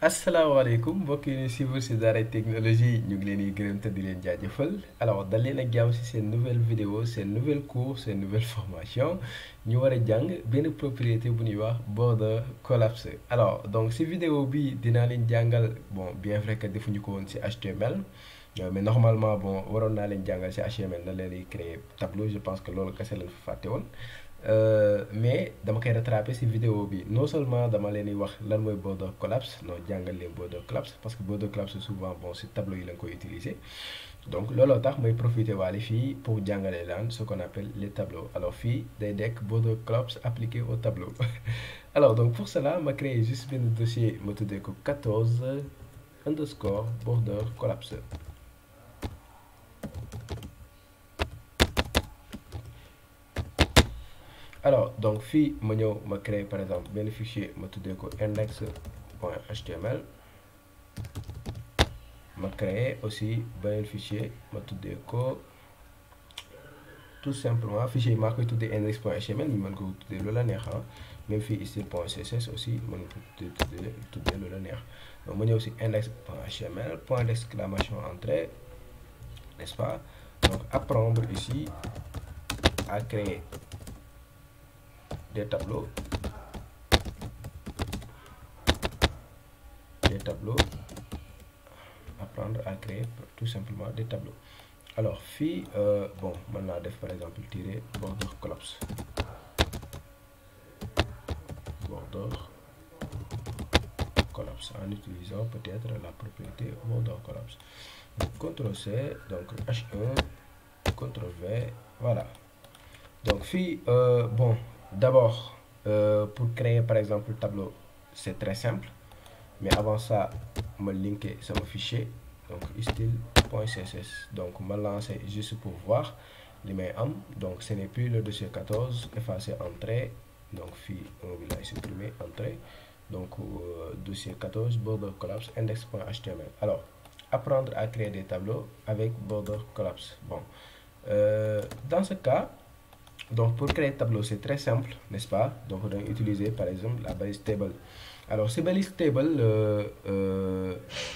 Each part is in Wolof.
asalaamaaleykum mbokk yi ñuy suivre ci Daaray Technologie ñu ngi leen di gërëm te di leen jaajëfal alors dal leen ak jàmm ci seen nouvelle vidéo seen nouvelle cours seen nouvelle formation ñu war a jàng benn propriété bu ñuy wax border collapse. Alors donc ci vidéo bi dinaa leen jàngal bon bien vrai que defuñu ko woon ci HTML mais normalement bon waroon naa leen jàngal ci HTML na leen di créer tableau. Je pense que loolu kese leen fa fàtte woon. Mais dama koy rattraper ci vidéo bi non seulement dama leen di wax lan mooy border collapse non jàngal leen border collapse parce que border collapse souvent bon ci tableau yi la nga koy utiliser. Donc looloo tax may profiter waale fii pour jàngale laan ce qu'on appelle les tableaux. Alors fii day dekk border collapse appliqué au tableau. Alors donc pour cela ma créé juste benn dossier ma tuddee ko 14 underscore border collapse. Alors donc fii ma ñëw ma créer par exemple benn fichier ma tuddee ko index.html. ma créer aussi beneen fichier ma tuddee ko tout simplement fichier yi maa koy tuddee index.html mi mën ko tuddee lu la neex même fii style.css aussi mën ko tuddee lu la neex. Donc ma ñëw si index.html point d'exclamation entrée, n'est-ce pas? Donc apprendre ici à créer des tableaux, apprendre à créer tout simplement des tableaux. Alors fii bon mën naa def par exemple tirer border collapse, en utilisant peut-être la propriété border collapse. Donc, CTRL C, donc H1, CTRL V, voilà. Donc fii bon d'abord pour créer par exemple le tableau c'est très simple, mais avant ça ma linker sama fichier donc style.css. Donc ma lancer juste pour voir li may am. Donc ce n'est plus le dossier 14, effacer entrée, donc fii on va supprimer entrée. Donc dossier 14 border collapse index.html. Alors apprendre à créer des tableaux avec border collapse. Bon dans ce cas donc pour créer tableau c'est très simple, n'est-ce pas? Donc on va utiliser par exemple la balise table. Alors ces balises table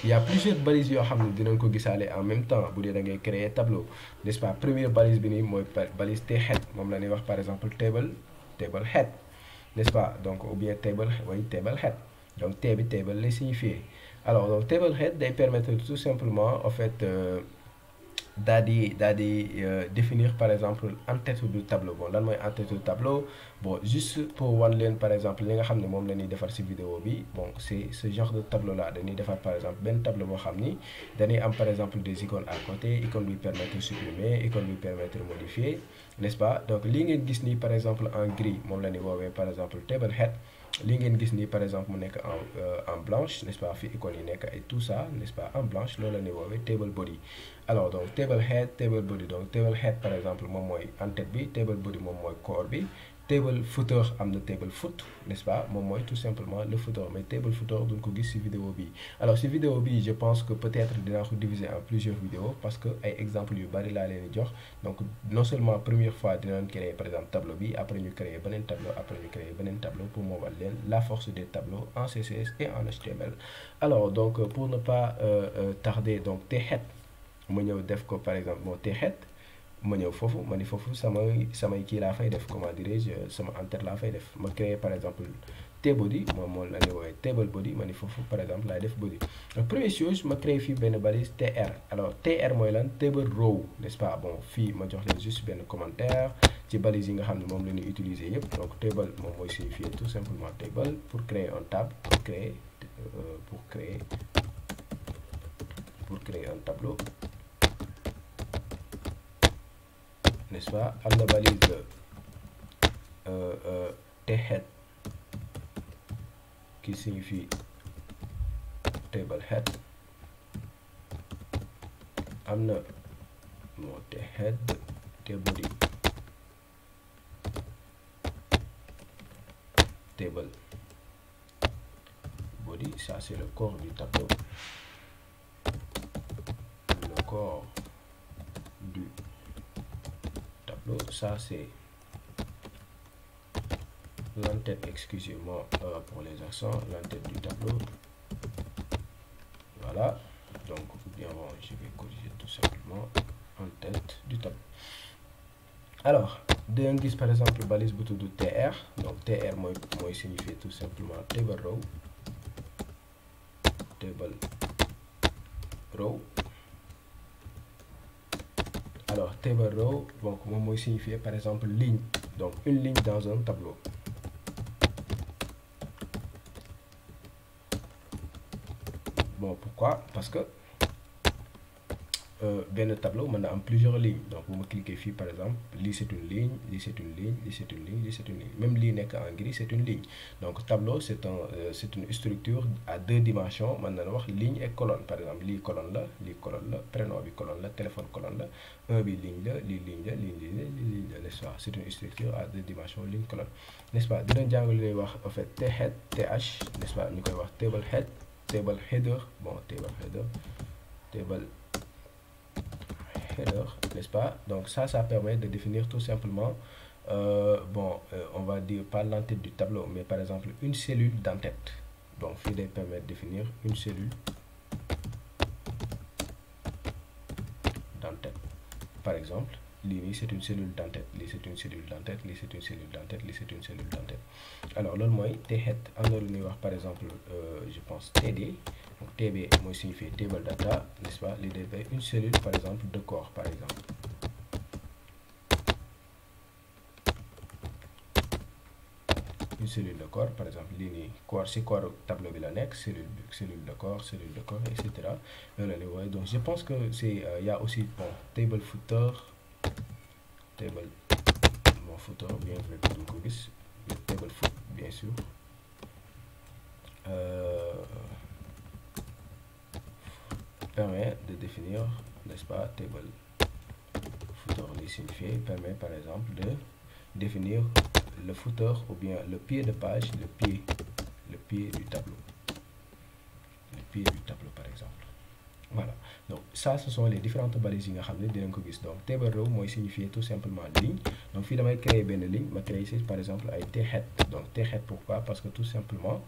il y a plusieurs balises yoo xam ne dinañ ko gisaale en même temps bu dee da ngay créer tableau, n'est-ce pas? Première balise bi nii mooy balise head, moom la ñuy wax par exemple table head, n'est-ce pas? Donc ou bien table head. Donc T bi table lay signifier. Alors donc table head day permettre tout simplement en fait daal di définir par exemple en-tête du tableau. Bon lan mooy en-tête du tableau? Bon juste pour wan leen par exemple li nga xam ne moom la ñuy defar ci vidéo bi. Bon c'est ce genre de tableau là dañuy defar par exemple benn tableau boo xam ni dañuy am par exemple des icônes à côté, icône bi permettre supprimer, icône bi permettre modifier, n'est-ce pas? Donc lii ngeen gis nii par exemple en gris moom la ñuy woowee par exemple table head. Li ngeen gis nii par exemple mu nekk en blanche, n'est-ce pas? Fii icône yi nekk et tout ça, n'est-ce pas? En blanche loolu la ñuy woowee table body. Alors donc table head, table body. Donc table head par exemple moom mooy en-tête bi, table body moom mooy corps bi, table footer am na table foot, n'est-ce pas? moom mooy tout simplement le footer, mais table footer duñ ko gis ci vidéo bi. Alors ci vidéo bi je pense que peut-être dinaa ko diviser en plusieurs vidéos parce que ay exemples yu bari laa leen di jox. Donc non seulement première fois dinañ créer par exemple tableau bi, après ñu créer beneen tableau, après ñu créer beneen tableau pour moomal leen la force des tableaux en CSS et en HTML. Alors donc pour ne pas tarder, donc T-head ma ñëw def ko par exemple moo T-head ma ñëw foofu ma ni foofu samay kii laa fay def, comment dirais-je, sama en-tête laa fay def. Ma créer par exemple T-body moom moo la ñuy woowee table body, ma ni foofu par exemple laay def body. Donc première chose ma créer fii benn balise TR. Alors TR mooy lan? Table row, n'est-ce pas? Bon fii ma jox leen juste benn commentaire ci balise yi nga xam ne moom la ñuy utiliser yëpp. Donc table moom mooy signifier tout simplement table pour créer un tab, pour créer un tableau, n'est-ce pas? Am na balise T-head qui signifie table head. Am na moo T-head, T-body, table body, ça c'est le corps du tableau. Le corps du tableau, ça c'est l'entête, excusez-moi pour les accents, l'entête du tableau. voilà. Donc bien bon, je vais corriger tout simplement en tête du tableau. Alors de nga gis par exemple balise bu tudd tr, donc tr mooy signifier tout simplement table row, table row. Alors table row donc moom mooy signifier par exemple ligne, donc une ligne dans un tableau. Bon, pourquoi? Parce que benn tableau mën na am plusieurs lignes. Donc bu ma cliquer fii par exemple, lii c'est une ligne, lii c'est une ligne, lii c'est une ligne, lii c'est une ligne. Même lii nekk en gris c'est une ligne. Donc tableau c'est une structure à deux dimensions, mën na wax ligne et colonne. Par exemple lii colonne la, prénom bi colonne la, téléphone colonne la, 1 bi ligne la, lii ligne la, lii ligne la, n'est-ce pas? C'est une structure à deux dimensions, ligne colonne, n'est-ce pas? Dinañ jàng li ñuy wax en fait head, th, n'est-ce pas? ñu koy wax table head, table header, bon table header, table header, n'est-ce pas? Donc ça permet de définir tout simplement, on va dire pas l'entête du tableau, mais par exemple une cellule d'entête. Donc il permet de définir une cellule d'entête. Par exemple, lii c'est une cellule d'entête, lii c'est une cellule d'entête, lii c'est une cellule d'entête, lii c'est une cellule d'entête. Alors loolu mooy T-head. Am na lu ñuy wax par exemple je pense TD. Donc TB mooy signifier table data, n'est-ce pas? Lii day une cellule par exemple de corps par exemple. Une cellule de corps par exemple lii nii corps si corps tableau bi la nekk, cellule de corps, etc. loolu la ñuy woowee. Donc je pense que c'est y a aussi bon table footer, table bon footer bien vrai que duñ ko gis, table foot bien sûr. Permet de définir, n'est-ce pas, table footer li signifier permet par exemple de définir le footer ou bien le pied de page, le pied du tableau, par exemple. Voilà, donc ça ce sont les différentes balises yi nga xam ne dinañ ko gis. Donc table row mooy signifier tout simplement ligne. Donc fii damay créer benn ligne, ma créer ici par exemple ay T-head. Donc T-head pourquoi? Parce que tout simplement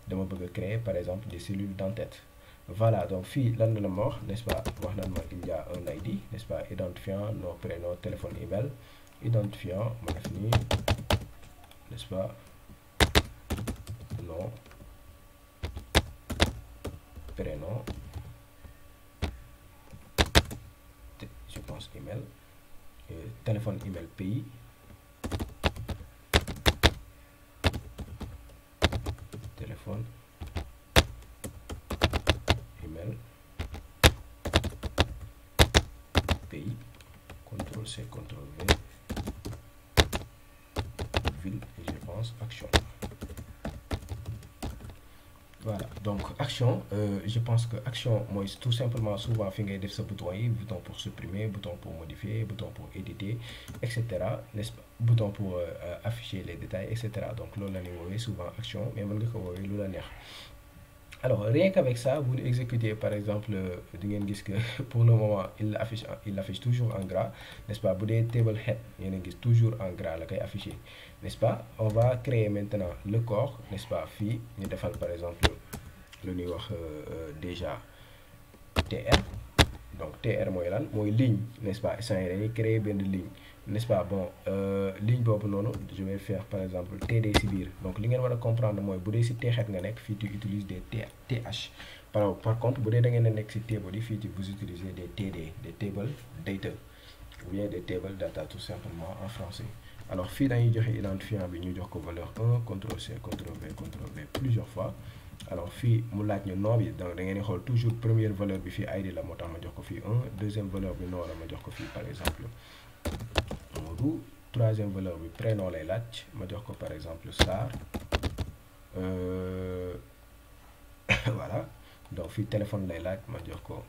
dama bëgg a créer par exemple des cellules d'entête. Voilà, donc fii lan la ma wax, n'est-ce pas? Wax nañ ma il y a un ID, n'est-ce pas? Identifiant, nom, prénom, téléphone, email. Identifiant ma def nii, n'est-ce pas? Nom, prénom, je pense email, téléphone, email, pays, téléphone, email, pays, CTRL-C, CTRL-V, ville et je pense action. Voilà, donc action, je pense que action moi tout simplement souvent fi ngay def sa bouton yi, bouton pour supprimer, bouton pour modifier, bouton pour éditer, etc. N'est-ce pas? Bouton pour afficher les détails, etc. Donc loolu la ñuy woowee souvent action, mais mën nga ko woowee lu la neex. Alors rien qu'avec ça vous exécutez par exemple di ngeen gis que pour le moment il affiche toujours en gras, n'est-ce pas? Bu dee table head yéen a gis toujours en gras la koy afficher, n'est-ce pas? On va créer maintenant le corps, n'est-ce pas? Fii ñu defal par exemple lu ñuy wax déjà TR. Donc TR mooy lan? Mooy ligne, n'est-ce pas? Instant yi dañuy créer benn ligne, n'est-ce pas? Bon ligne boobu noonu je vais faire par exemple TD si biir. Donc li ngeen war a comprendre mooy bu dee si T-head nga nekk fii tu utilises des TH. Par contre bu dee da ngeen a nekk si table yi fii vous utilisez des TD, des table data ou bien des table data tout simplement en français. Alors fii dañuy joxe identifiant bi ñu jox ko valeur 1, CTRL-C, CTRL-V, CTRL-V plusieurs fois. Alors fii mu laaj ñu nom bi, donc da ngeen di xool toujours première valeur bi fii ID la moo tax ma jox ko fii 1, deuxième valeur bi nom la ma jox ko fii par exemple Modou, troisième valeur bi prénom lay laaj ma jox ko par exemple Sarr. Voilà, donc fii téléphone lay laaj ma jox ko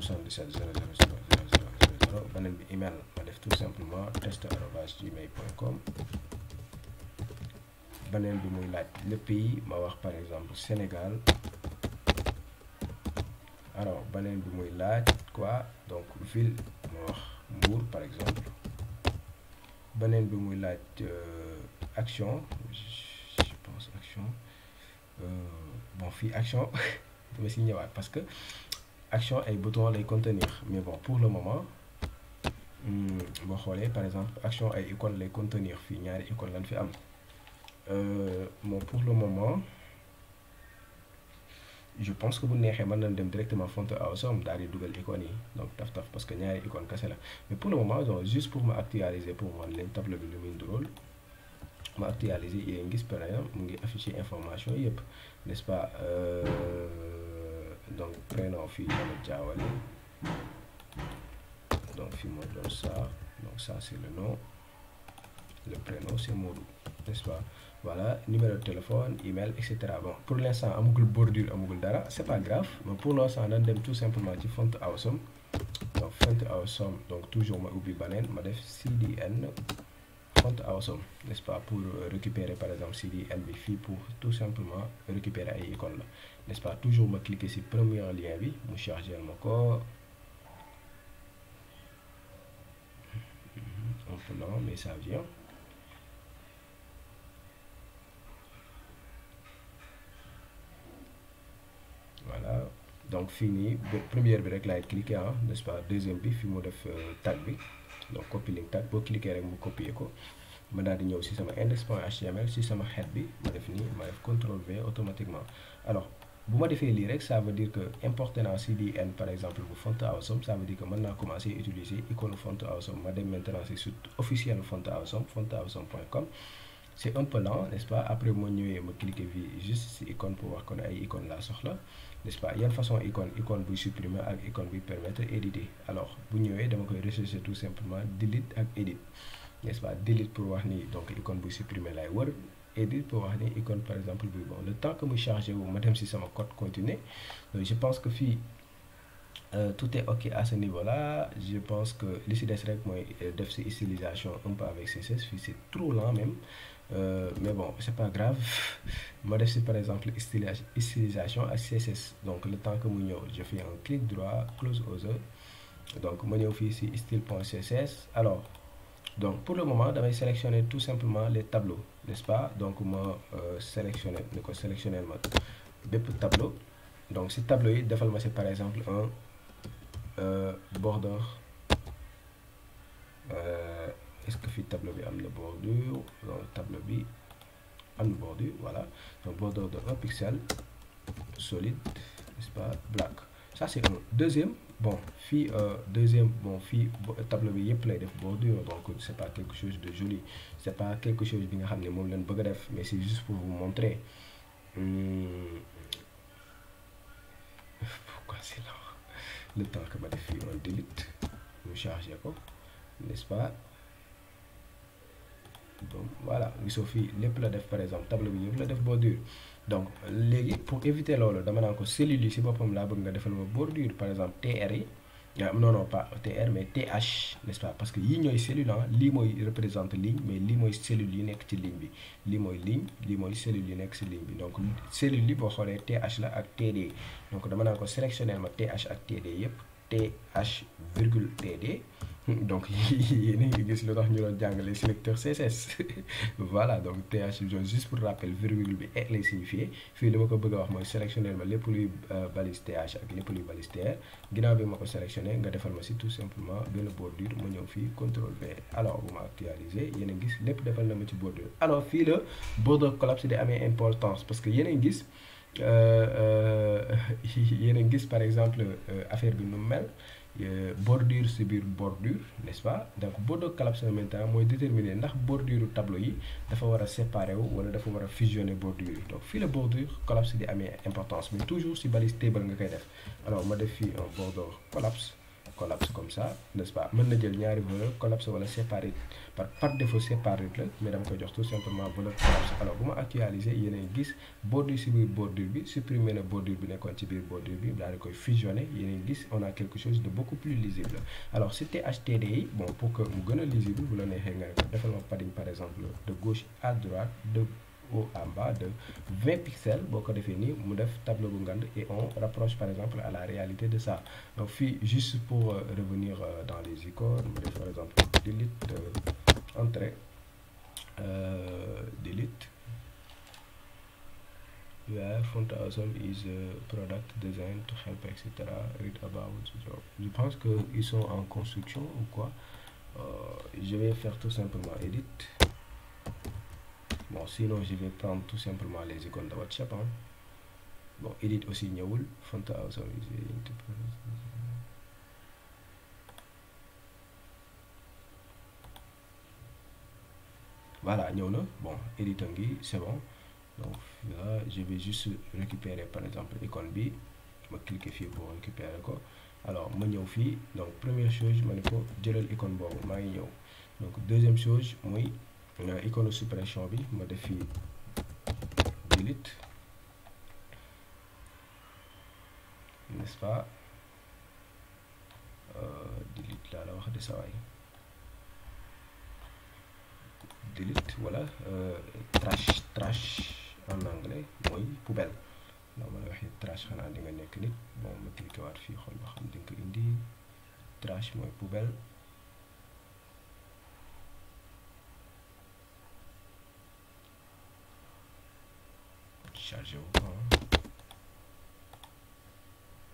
77 000 000. Beneen bi email ma def tout simplement test@gmail.com. beneen bi muy laaj le pays ma wax par exemple Sénégal. Alors beneen bi muy laaj quoi, donc ville ma wax Mbour par exemple. Beneen bi muy laaj action, je pense action, bon fii action dama si ñëwaat parce que action ay bouton lay contenir mais bon pour le moment boo xoolee par exemple action ay icône lay contenir fii ñaari icône lañ fi am bon pour le moment je pense que bu neexee mën nañ dem directement font awesome daal di dugal icônes yi donc taf taf parce que ñaari icône kese la mais pour le moment donc juste pour ma actualiser pour man leen tableau bi lu muy ndurool ma actualiser yéen gis par exemple mu ngi afficher information yëpp n'est-ce pas donc prénom fii dama jaawale donc fii moo doon ça donc ça c'est le nom, le prénom c'est Modou, n'est-ce pas? Voilà, numéro de téléphone, email, etc. Bon, pour l'instant amugul bordure amugul dara, c'est pas grave, mais pour l'instant on dem tout simplement ci font awesome. Donc font awesome, donc toujours ma ubbi banen ma def CDN font awesome, n'est-ce pas, pour récupérer par exemple CDN bi fii pour tout simplement récupérer ay icônes là, n'est-ce pas? Toujours ma cliquer ci premier lien bi mu charger ma ko un peu lent mais ça vient. Voilà, donc fini première bi rek laay cliquer ah, n'est-ce pas? Deuxième bi fi mu def tag bi, donc copy link tag boo cliquer rek mu copier ko ma daal di ñëw si sama index.html si sama head bi ma def nii ma def CTRL V automatiquement. Alors bu ma defee lii rek ça veut dire que importé naa CDN par exemple bu font awesome, ça veut dire que mën naa commencer utiliser icône font awesome. Ma dem maintenant si site officiel font awesome, fontawesome.com. C'est un peu lent, n'est-ce pas? Après moo ñëwee ma cliquer fii juste si icône pour wax ko ne ay icône laa soxla, n'est-ce pas? Yan façon icône buy supprimer ak icône buy permettre éditer. Alors bu ñëwee dama koy rechercher tout simplement delete ak edit, n'est-ce pas? Delete pour wax ni donc icône buy supprimer lay wër, edit pour wax ni icône par exemple bi bon le temps que mu chargé wu ma dem si sama code continuer. Donc je pense que fii tout est ok à ce niveau là. Je pense que li si des rek mooy def si stylisation un peu avec CSS. Fii c'est trop lent même, mais bon c'est pas grave. Ma def si par exemple stylisation ak CSS, donc le temps que mu ñëw je fais un clic droit close other, donc ma ñëw fii si style.css. alors donc pour le moment damay sélectionner tout simplement les tableaux, n'est-ce pas? Donc ma sélectionner ni ko sélectionner ma bépp tableau. Donc si tableau yi defal ma si par exemple un border, est-ce que fii tableau bi am na bordure? Donc tableau bi am na bordure, voilà, donc border de 1 pixel solide, n'est-ce pas, black. Ça c'est un. Deuxième, bon fii fii tableau bi yëpp lay def bordure, donc c'est pas quelque chose de joli, c'est pas quelque chose bi nga xam ne moom leen bëgg a def, mais c'est juste pour vous montrer. Pourquoi c'est là? Le temps que ma def fii on delete mu chargé ko, n'est-ce pas? Donc voilà, gisoo fii lépp la def par exemple tableau bi yëpp la def bordure. Donc léegi pour éviter loolu dama naan ko cellule yi si boppam laa bëgg nga defal ma bordure, par exemple TR yi non pas TR mais TH, n'est-ce pas? Parce que yii ñooy cellule lii mooy représente ligne, mais lii mooy cellule yi nekk ci ligne bi, lii mooy ligne, lii mooy cellule yi nekk ci ligne bi. Donc cellule yi boo xoolee TH la ak TD, donc dama naan ko sélectionner ma TH ak TD yëpp, TH virgule TD. Donc yéen a ngi gis lu tax ñu doon jàngale sélecteur CSS. Voilà, donc TH juste pour rappel virgule bi et lay signifier. Fii li ma ko bëgg a wax mooy sélectionner ma lépp luy balise TH ak lépp luy balise TR. Ginnaaw bi ma ko sélectionner nga defal ma si tout simplement benn bordure, ma ñëw fii CTRL V. Alors bu ma actualiser yéen a gis lépp defal na ma ci bordure. Alors fii la border collapse di amee importance parce que yéen a gis par exemple affaire bi nu mel. Bordure si biir bordure, n'est-ce pas? Donc border collapse en même temps mooy déterminer ndax bordure tableau yi dafa war a séparer wu wala dafa war a fusionner bordure yi. Donc fii la bordure collapse di amee importance, mais toujours si balise table nga koy def. Alors ma def fii un border collapse comme ça, n'est-ce pas? Mën na jël ñaari valeur collapse wala séparé par défaut séparé la, mais dama koy jox tout simplement valeur collapse. Alors bu ma actualiser yéen a gis bordure si biir bordure bi supprimer na bordure bi nekkoon ci biir bordure bi daal di koy fusionner. Yéen a gis on a quelque chose de beaucoup plus lisible. Alors si THTD yi bon pour que mu gën a lisible bu la neexee nga defal ma padding par exemple de gauche à droite de haut en bas de 20 pixels. boo ko defee nii mu def tableau bu ngand et on rapproche par exemple à la réalité de ça. Donc fii juste pour revenir dans les icônes mu def par exemple delete entrée delete Yeah, Font Awesome is a product design to help, etc. Read about the job. Je pense qu'ils sont en construction ou quoi. Je vais faire tout simplement edit. Bon, sinon je vais prendre tout simplement les icônes de WhatsApp. Hein. Bon, edit aussi ñëwul. Font Awesome is voilà, ñëw na. Bon, edit ngi, c'est bon. Donc là, je vais juste récupérer par exemple l'icône B. Je vais cliquer ici pour récupérer quoi. Alors, je vais ici. Donc, première chose, je vais faire l'icône bob. Donc, deuxième chose, moi, l'icône de suppression, je vais faire delete. N'est-ce pas? Delete là, alors, de ça. Delete, voilà. Trash en anglais, moi, poubelle. Non, ma la waxee trash xanaa di nga nekk nit bon ma cliqué waat fii xool ba xam di nga ko indi trash mooy poubelle chargé wu ko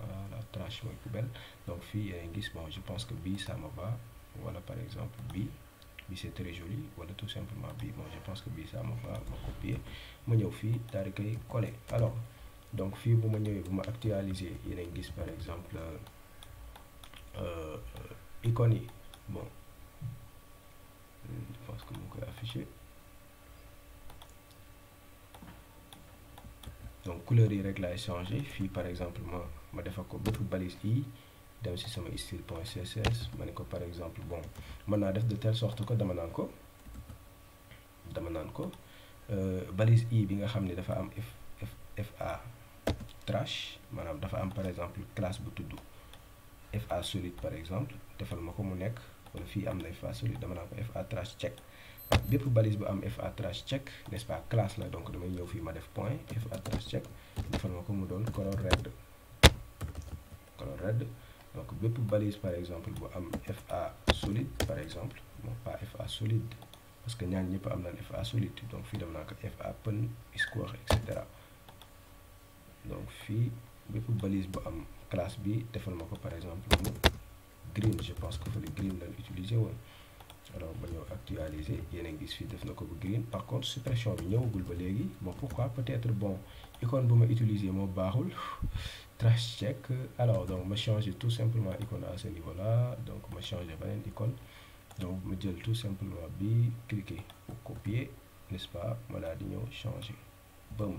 voilà trash mooy poubelle donc fii yaa ngi gis bon je pense que bii ça me va voilà par exemple bii c'est très joli voilà tout simplement bii bon je pense que bii ça me va ma copier ma ñëw fii daal di koy coller alors donc fii bu ma ñëwee bu ma actualiser yéen a ngi gis par exemple icônes yi bon je pense que mu koy afficher donc couleur yi rek laay changer fii par exemple ma defal ko bépp balise yi dem si sama style.css ma ne ko par exemple bon mën naa def de telle sorte que dama naan ko balise i bi nga xam ne dafa am fa trash maanaam dafa am par exemple classe bu tudd fa solide par exemple defal ma ko mu nekk wala fii am na fa solide dama naan ko fa trash check bépp balise bu am fa trash check n'est-ce pas classe la donc damay ñëw fii ma def point fa trash check defal ma ko mu doon color red donc bépp balise par exemple bu am fa solide par exemple bon pas fa solide parce que ñaan ñëpp am nañ fa solide donc fii dama naan ko fa pen square etc. donc fii bépp balise bu am classe bi defal ma ko par exemple mu green je pense que le green lañ utiliser woon alors ba ñëw actualiser yéen a ngi gis fii def na ko bu green par contre suppression bi ñëwagul ba léegi bon pourquoi peut-être bon icône bu ma utiliser moo baaxul trash check alors donc ma changer tout simplement icône à ce niveau là donc ma changer beneen icône donc ma jël tout simplement bi cliquer pour copier n'est-ce pas ma daal di ñëw changer bam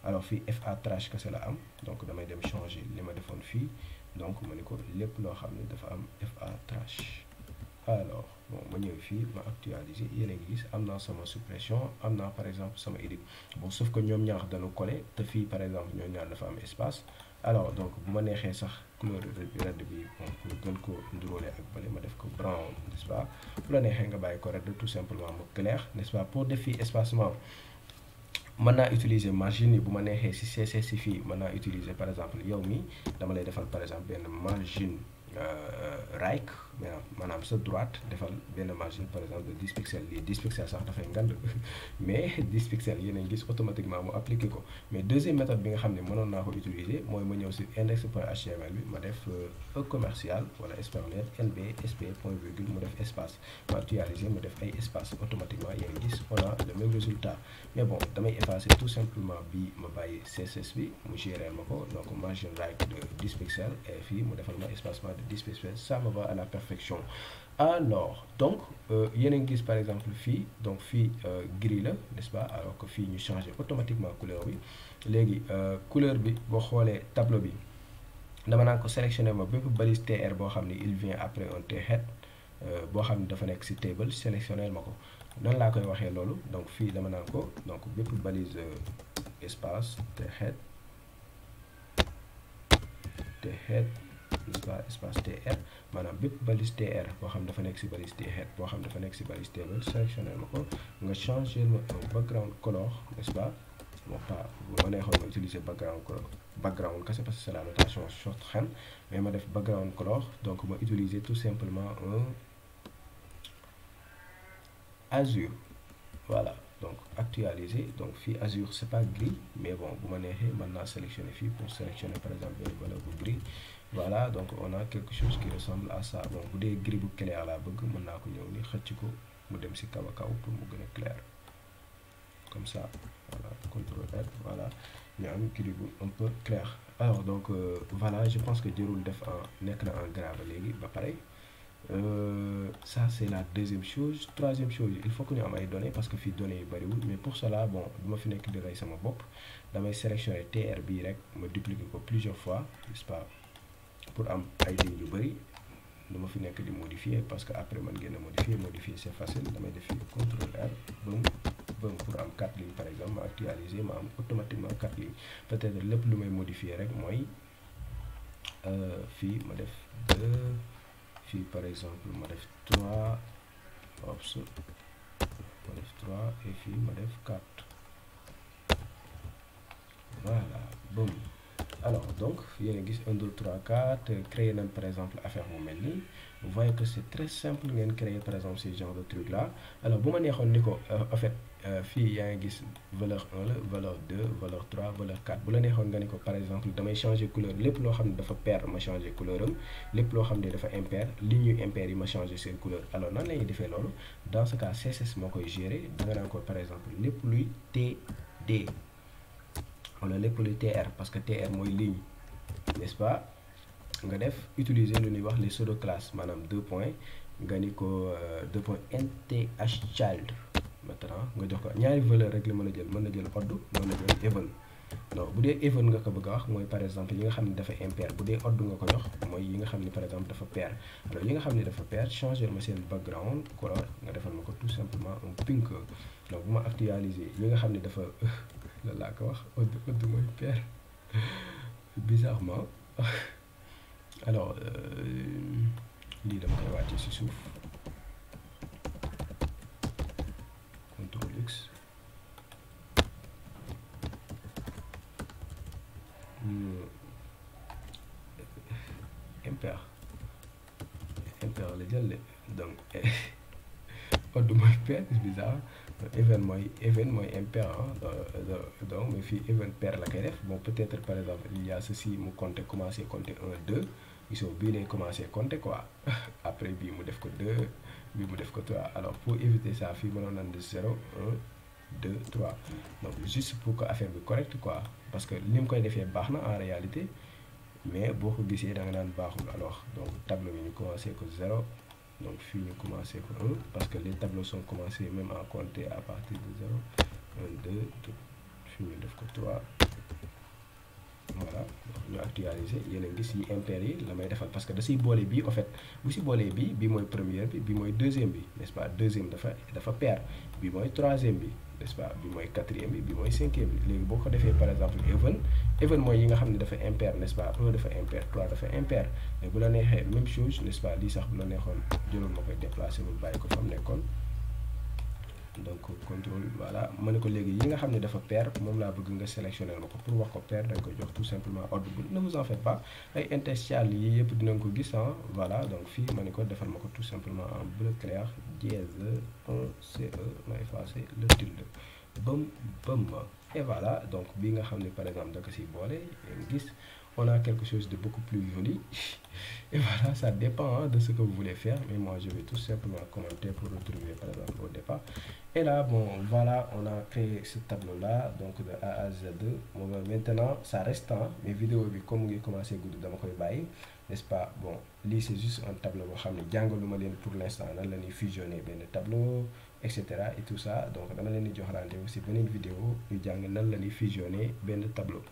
alors fii fa trash kese la am donc damay dem changer li ma defoon fii donc ma ne ko lépp loo xam ne dafa am fa trash alors bon ma ñëw fii ma actualiser yéen a ngi gis am naa sama suppression am naa par exemple sama edit bon sauf que ñoom ñaar dañu coller te fii par exemple ñoom ñaar dafa am espace alors donc bu ma neexee sax couleur red bi bon pour gën ko nduróole ak bële ma def ko brown n'est-ce pas bu la neexee nga bàyyi ko red tout simplement mu clair n'est-ce pas pour def fii espacement mën naa utiliser margin yi bu ma neexee si CSS si fii mën naa utiliser par exemple yow mi dama lay defal par exemple benn margin right maanaam sa droite defal benn margin par exemple de 10 pixels lii 10 pixels sax dafay ngand mais 10 pixels yéen a ngi gis automatiquement mu appliqué ko mais deuxième méthode bi nga xam ne mënoon naa ko utiliser mooy ma ñëw si index.html bi ma def e commercial wala espagnol nb sp point virgule mu def espace ma actualiser mu def ay espace automatiquement yéen a ngi gis on a le même résultat mais bon damay effacer tout simplement bi ma bàyyi CSS bi mu gérer ma ko donc margin right de 10 pixels et fii mu defal ma espacement de 10 pixels ça me va à la perfection alors donc yéen a ngi gis par exemple fii donc fii gris la n'est-ce pas alors que fii ñu changer automatiquement couleur bi léegi couleur bi boo xoolee tableau bi dama naan ko sélectionner ma bépp balise tr boo xam ne il vient après un t-head boo xam ne dafa nekk ci table sélectionner ma ko nan laa koy waxee loolu donc fii dama naan ko donc bépp balise espace t-head n'est-ce pas espace tr maanaam bépp balise tr boo xam dafa nekk ci balise t-head boo xam dafa nekk ci balise table sélectionner ma ko nga changer ma un background color n'est-ce pas bon pas bu ma neexoon ma utiliser background kese parce que c'est la notation shorthand mais ma def background color donc ma utiliser tout simplement un azur voilà donc actualiser. Donc fii azur c'est pas gris, mais bon bu ma neexee mën naa sélectionner fii pour sélectionner par exemple benn valeur bu gris. Voilà, donc on a quelque chose qui ressemble à ça. Donc bu dee gris bu clair laa bëgg mën naa ko ñëw ni xëcc ko mu dem ci kaw a kaw pour mu gën a clair comme ça. Voilà, CTRL R, voilà, ñu am gris bu un peu clair. Alors donc voilà, je pense que jërul def nekk na en gras ba léegi ba pare. Ça c'est la deuxième chose. Troisième chose, il faut que ñu am ay données parce que fii données yu bariwul, mais pour cela bon du ma fi nekk di rey sama bopp, damay sélectionner TR bii rek ma dupliquer ko plusieurs fois, n'est-ce pas, pour am ay lignes yu bari. Du ma fi nekk di modifier parce que après man ngeen a modifier c'est facile. Damay def fii CTRL R boum boum pour am 4 lignes par exemple, ma actualiser ma am automatiquement 4 lignes. Peut-être lépp lu may modifier rek mooy fii ma def 2, fii par exemple ma def 3, ops, ma def 3 et fii ma def 4. Voilà, boum. Alors donc yéen a gis 1 2 3 4 créer nañ par exemple affaire bu mel nii. Vous voyez que c'est très simple ngeen créer par exemple ce genre de truc là. Alors bu ma neexoon ni ko en fait fii yaa ngi gis valeur 1 la, valeur 2, valeur 3, valeur 4. Bu la neexoon nga ni ko par exemple damay changer couleur, lépp loo xam ne dafa pair ma changer couleur am, lépp loo xam ne dafa impair, lignes yu impair yi ma changer seen couleur. Alors nan la ñuy defee loolu? Dans ce cas CSS moo koy gérer. Da nga naan ko par exemple lépp luy TD wala lépp luy TR, parce que TR mooy ligne, n'est-ce pas, nga def utiliser lu ñuy wax les pseudo classes, maanaam 2 points nga ni ko 2 points nth child. Maintenant nga jox ko ñaari valeur rek la mën a jël, mën na jël odd, mën na jël even. Donc bu dee even nga ko bëgg a wax mooy par exemple yi nga xam ne dafa impair. Bu dee odd nga ko jox mooy yi nga xam ne par exemple dafa pair. Alors yi nga xam ne dafa pair, changer ma seen background color nga defal ma ko tout simplement un pink. Donc bu ma actualiser yi nga xam ne dafa la laa ko wax odd mooy pair bizarrement. Alors lii dama koy wàcce ci suuf, CTRL X. Impair la jël de, donc odd mooy pair, c'est bizarre. Even mooy impair, donc mais fii even pair la koy def. Bon peut-être par exemple il y a ceci mu compter, commencer compter 1 2, gisoo bii lay commencer compter quoi. Après bii mu def ko 2, bii mu def ko 3. Alors pour éviter ça fii mënoon nañ de 0 1 2 3. Donc juste pour que affaire bi correct quoi, parce que li mu koy defee baax na en réalité, mais boo ko gisee da nga naan baaxul. Alors donc tableau bi ñu commencer ko 0, donc fii ñu commencer ko 1, parce que les tableaux sont commencés même à compter à partir de 0 1 2 fii ñu def ko 3. Voilà, ñu actualiser. Yéen a gis yi impair yi la may defal parce que da siy boole bii en fait. Bu si boolee bii mooy première bi, bii mooy deuxième bi, n'est-ce pas. Deuxième dafa pair, bii mooy troisième bi, n'est-ce pas, bii mooy quatrième bi, bii mooy cinquième bi. Léegi boo ko defee par exemple even mooy yi nga xam ne dafa impair, n'est-ce pas. 1 dafa impair, 3 dafa impair. Mais bu la neexee même chose, n'est-ce pas, lii sax bu la neexoon jëloon ma koy déplacer mu bàyyi ko fa mu nekkoon. Donc contrôle, voilà, ma ne ko léegi yi nga xam ne dafa pair moom laa bëgg nga sélectionner ma ko. Pour wax ko pair dañ koy jox tout simplement ordre bu, ne vous en faites pas, ay interstitial yi yëpp dinañ ko gis. Voilà, donc fii ma ne ko defal ma ko tout simplement en bleu clair dièse 1 CE, ma effacer le tilde, bam bam. Et voilà, donc bii nga xam ne par exemple da ko siy boole gis, on a quelque chose de beaucoup plus joli. Et voilà, ça dépend de ce que vous voulez faire, mais moi je vais tout simplement commenter pour retrouver par exemple au départ. Et là, bon, voilà, on a créé ce tableau-là, donc de A à Z. Bon, maintenant, ça reste, mes vidéos, comme vous commencez à dans mon n'est-ce pas? Bon, là, c'est juste un tableau, pour l'instant, on a fusionné le tableau, etc. et tout ça. Donc, on a rendez-vous aussi une vidéo, nous allons fusionner le tableau.